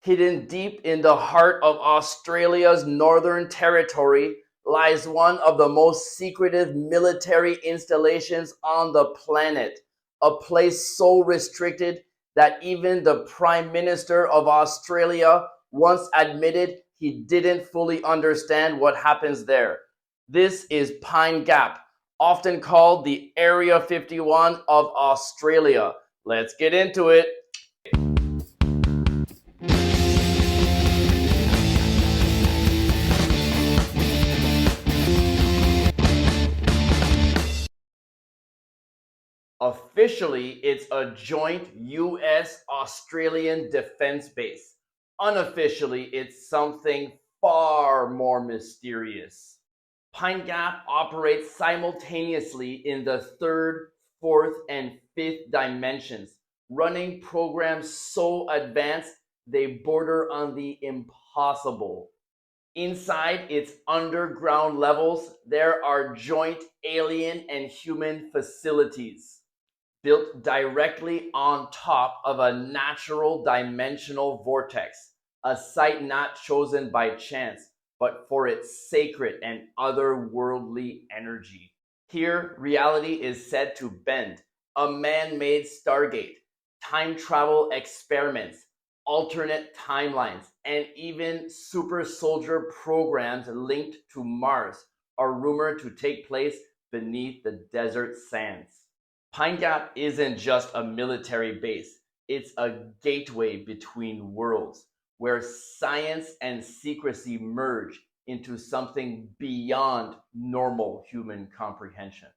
Hidden deep in the heart of Australia's Northern Territory lies one of the most secretive military installations on the planet, a place so restricted that even the Prime Minister of Australia once admitted he didn't fully understand what happens there. This is Pinegap, often called the Area 51 of Australia. Let's get into it. Officially, it's a joint US-Australian defense base. Unofficially, it's something far more mysterious. Pinegap operates simultaneously in the third, fourth, and fifth dimensions, running programs so advanced they border on the impossible. Inside its underground levels, there are joint alien and human facilities built directly on top of a natural dimensional vortex, a site not chosen by chance, but for its sacred and otherworldly energy. Here, reality is said to bend, a man made Stargate, time travel experiments, alternate timelines, and even super soldier programs linked to Mars are rumored to take place beneath the desert sands. Pinegap isn't just a military base, it's a gateway between worlds where science and secrecy merge into something beyond normal human comprehension.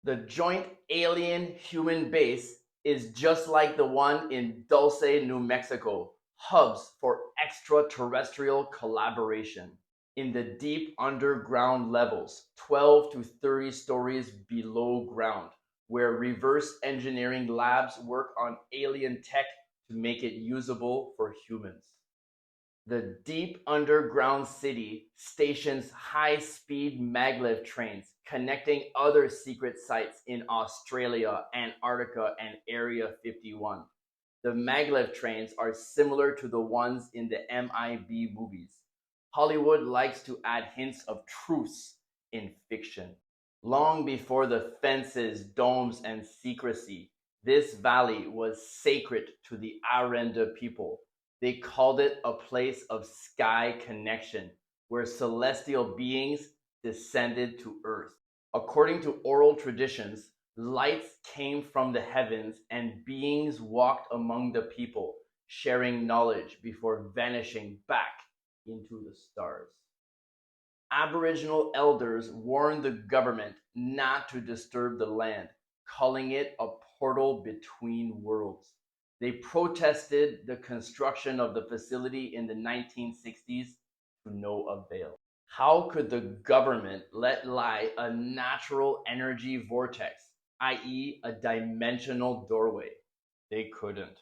The joint alien human base is just like the one in Dulce, New Mexico, hubs for extraterrestrial collaboration. In the deep underground levels, 12 to 30 stories below ground, where reverse engineering labs work on alien tech to make it usable for humans. The deep underground city stations high-speed maglev trains connecting other secret sites in Australia, Antarctica, and Area 51. The maglev trains are similar to the ones in the MIB movies. Hollywood likes to add hints of truths in fiction. Long before the fences, domes, and secrecy, this valley was sacred to the Arrernte people. They called it a place of sky connection, where celestial beings descended to earth. According to oral traditions, lights came from the heavens and beings walked among the people, sharing knowledge before vanishing back into the stars. Aboriginal elders warned the government not to disturb the land, calling it a portal between worlds. They protested the construction of the facility in the 1960s to no avail. How could the government let lie a natural energy vortex, i.e., a dimensional doorway? They couldn't.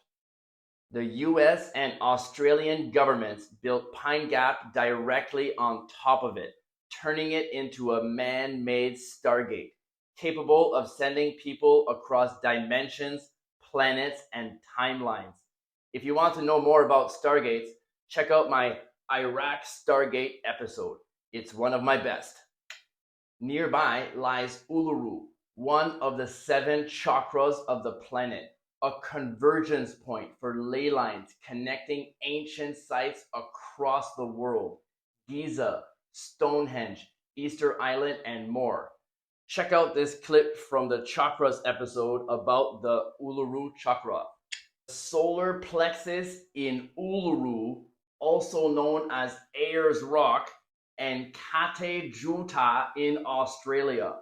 The US and Australian governments built Pinegap directly on top of it, turning it into a man-made Stargate, capable of sending people across dimensions, planets, and timelines. If you want to know more about Stargates, check out my Iraq Stargate episode. It's one of my best. Nearby lies Uluru, one of the 7 chakras of the planet, a convergence point for ley lines connecting ancient sites across the world: Giza, Stonehenge, Easter Island, and more. Check out this clip from the chakras episode about the Uluru chakra. The solar plexus in Uluru, also known as Ayers Rock, and Kate Juta in Australia.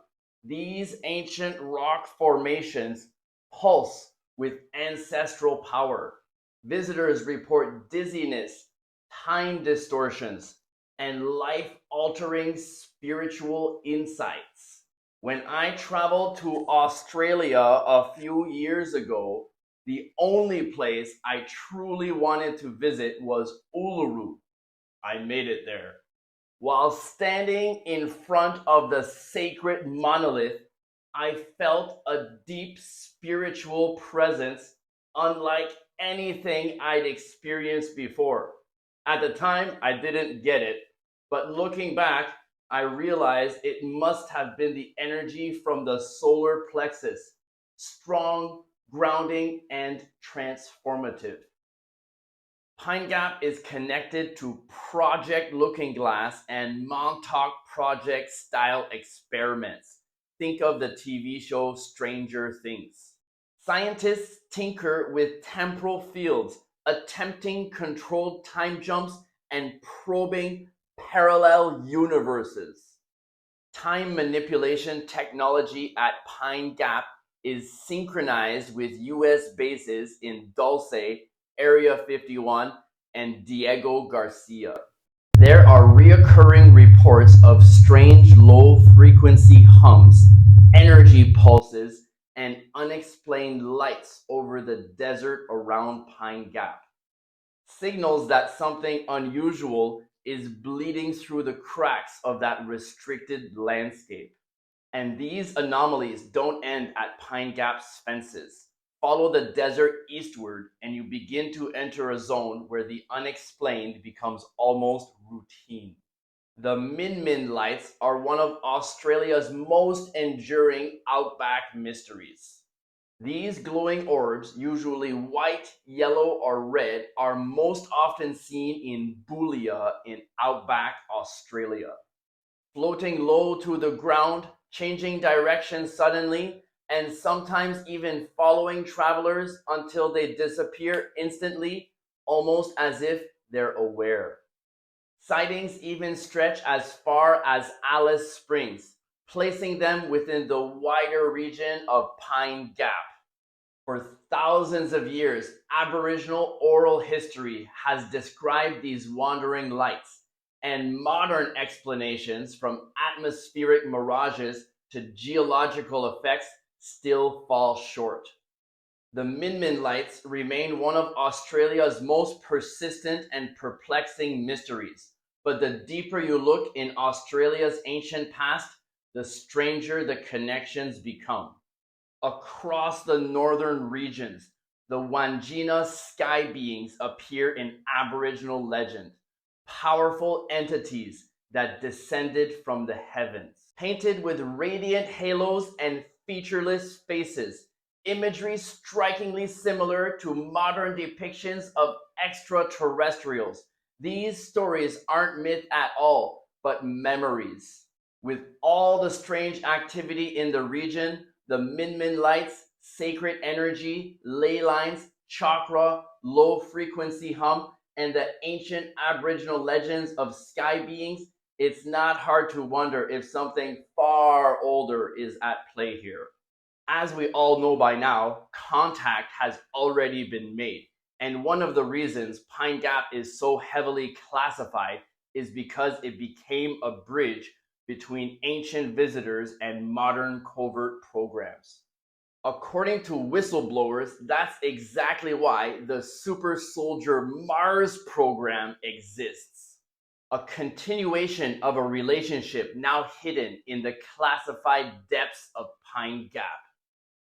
These ancient rock formations pulse with ancestral power. Visitors report dizziness, time distortions, and life-altering spiritual insights. When I traveled to Australia a few years ago, the only place I truly wanted to visit was Uluru. I made it there. While standing in front of the sacred monolith, I felt a deep spiritual presence unlike anything I'd experienced before. At the time, I didn't get it, but looking back, I realized it must have been the energy from the solar plexus, strong, grounding, and transformative. Pinegap is connected to Project Looking Glass and Montauk Project style experiments. Think of the TV show Stranger Things. Scientists tinker with temporal fields, attempting controlled time jumps and probing parallel universes. Time manipulation technology at Pine Gap is synchronized with US bases in Dulce, Area 51, and Diego Garcia. There are reoccurring reports of strange low frequency hums, energy pulses, and unexplained lights over the desert around Pine Gap. Signals that something unusual is bleeding through the cracks of that restricted landscape. And these anomalies don't end at Pine Gap's fences. Follow the desert eastward, and you begin to enter a zone where the unexplained becomes almost routine. The Min Min lights are one of Australia's most enduring outback mysteries. These glowing orbs, usually white, yellow, or red, are most often seen in Boolia in outback Australia. Floating low to the ground, changing direction suddenly, and sometimes even following travelers until they disappear instantly, almost as if they're aware. Sightings even stretch as far as Alice Springs, placing them within the wider region of Pine Gap. For thousands of years, Aboriginal oral history has described these wandering lights, and modern explanations from atmospheric mirages to geological effects still fall short. The Min Min lights remain one of Australia's most persistent and perplexing mysteries. But the deeper you look in Australia's ancient past, the stranger the connections become. Across the northern regions, the Wandjina sky beings appear in Aboriginal legend, powerful entities that descended from the heavens. Painted with radiant halos and featureless faces, imagery strikingly similar to modern depictions of extraterrestrials. These stories aren't myth at all, but memories. With all the strange activity in the region, the Min Min lights, sacred energy, ley lines, chakra, low frequency hum, and the ancient Aboriginal legends of sky beings, it's not hard to wonder if something far older is at play here. As we all know by now, contact has already been made. And one of the reasons Pine Gap is so heavily classified is because it became a bridge between ancient visitors and modern covert programs. According to whistleblowers, that's exactly why the Super Soldier Mars program exists. A continuation of a relationship now hidden in the classified depths of Pine Gap.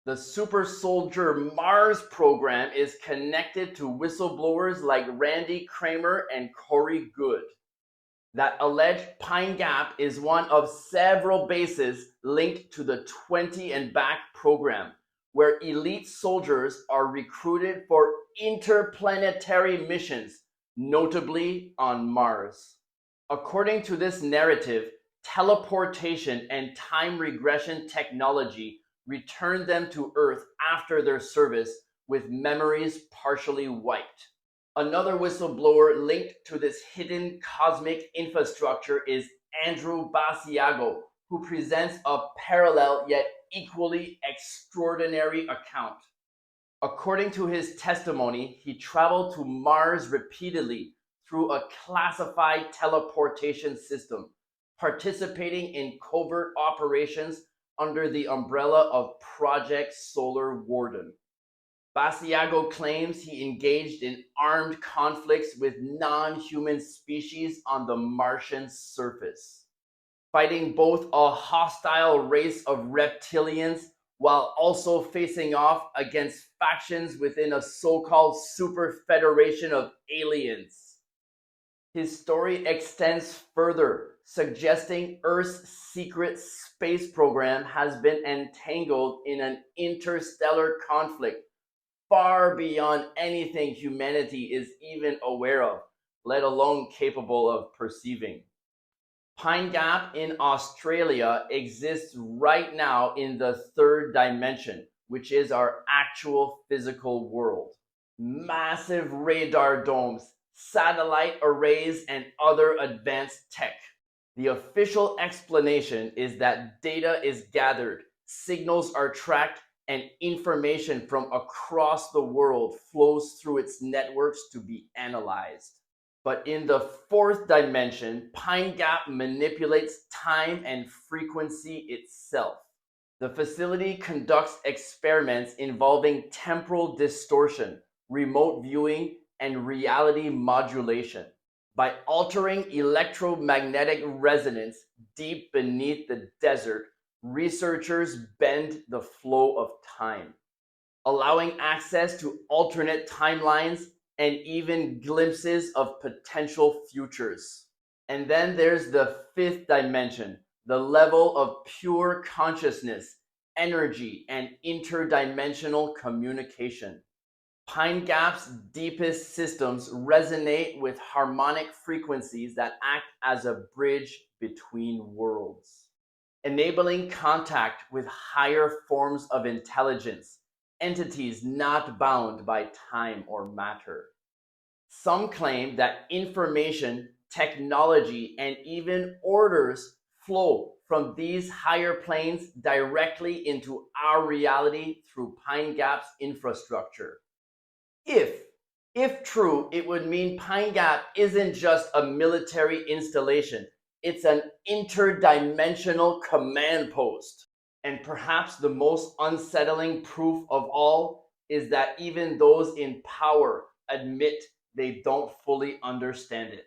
The Super Soldier Mars program is connected to whistleblowers like Randy Kramer and Corey Good. That alleged Pine Gap is one of several bases linked to the 20 and Back program, where elite soldiers are recruited for interplanetary missions, notably on Mars. According to this narrative, teleportation and time regression technology return them to Earth after their service with memories partially wiped. Another whistleblower linked to this hidden cosmic infrastructure is Andrew Basiago, who presents a parallel yet equally extraordinary account. According to his testimony, he traveled to Mars repeatedly through a classified teleportation system, participating in covert operations under the umbrella of Project Solar Warden. Basiago claims he engaged in armed conflicts with non-human species on the Martian surface, fighting both a hostile race of reptilians while also facing off against factions within a so-called super federation of aliens. His story extends further, suggesting Earth's secret space program has been entangled in an interstellar conflict far beyond anything humanity is even aware of, let alone capable of perceiving. Pinegap in Australia exists right now in the third dimension, which is our actual physical world. Massive radar domes, satellite arrays, and other advanced tech. The official explanation is that data is gathered, signals are tracked, and information from across the world flows through its networks to be analyzed. But in the fourth dimension, Pinegap manipulates time and frequency itself. The facility conducts experiments involving temporal distortion, remote viewing, and reality modulation. By altering electromagnetic resonance deep beneath the desert, researchers bend the flow of time, allowing access to alternate timelines and even glimpses of potential futures. And then there's the fifth dimension, the level of pure consciousness, energy, and interdimensional communication. Pinegap's deepest systems resonate with harmonic frequencies that act as a bridge between worlds, enabling contact with higher forms of intelligence, entities not bound by time or matter. Some claim that information, technology, and even orders flow from these higher planes directly into our reality through Pinegap's infrastructure. If true, it would mean Pinegap isn't just a military installation, it's an interdimensional command post. And perhaps the most unsettling proof of all is that even those in power admit they don't fully understand it.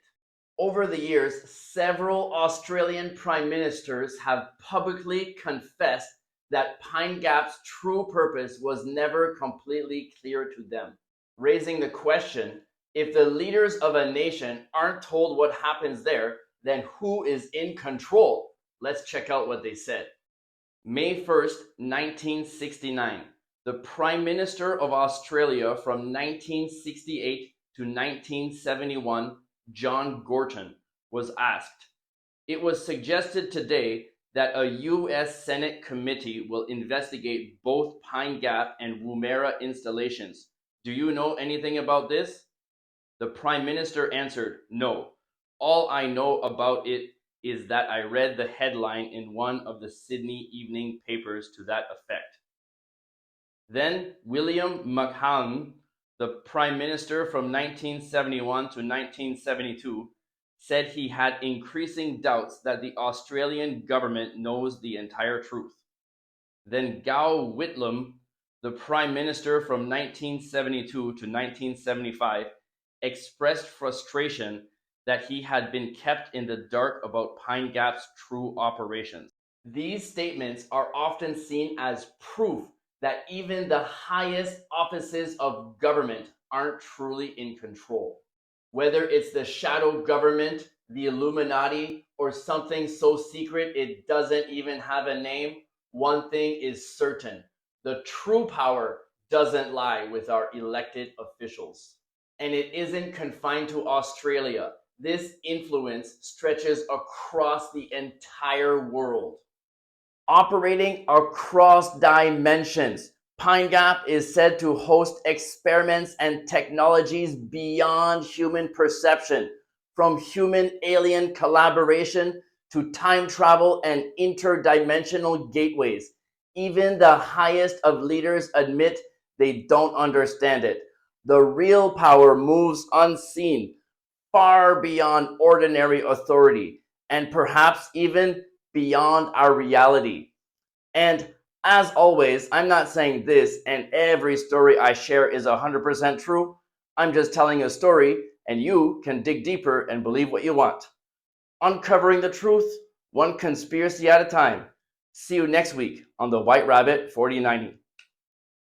Over the years, several Australian prime ministers have publicly confessed that Pinegap's true purpose was never completely clear to them, raising the question, if the leaders of a nation aren't told what happens there, then who is in control? Let's check out what they said. May 1st, 1969. The Prime Minister of Australia from 1968 to 1971, John Gorton, was asked. It was suggested today that a U.S. Senate committee will investigate both Pinegap and Woomera installations. Do you know anything about this? The Prime Minister answered, no. All I know about it is that I read the headline in one of the Sydney evening papers to that effect. Then William McCallum, the Prime Minister from 1971 to 1972, said he had increasing doubts that the Australian government knows the entire truth. Then Gow Whitlam, the Prime Minister from 1972 to 1975, expressed frustration that he had been kept in the dark about Pinegap's true operations. These statements are often seen as proof that even the highest offices of government aren't truly in control. Whether it's the shadow government, the Illuminati, or something so secret it doesn't even have a name, one thing is certain. The true power doesn't lie with our elected officials. And it isn't confined to Australia. This influence stretches across the entire world. Operating across dimensions, Pinegap is said to host experiments and technologies beyond human perception, from human-alien collaboration to time travel and interdimensional gateways. Even the highest of leaders admit they don't understand it. The real power moves unseen, far beyond ordinary authority, and perhaps even beyond our reality. And as always, I'm not saying this and every story I share is 100% true. I'm just telling a story, and you can dig deeper and believe what you want. Uncovering the truth, one conspiracy at a time. See you next week on the White Rabbit 4090.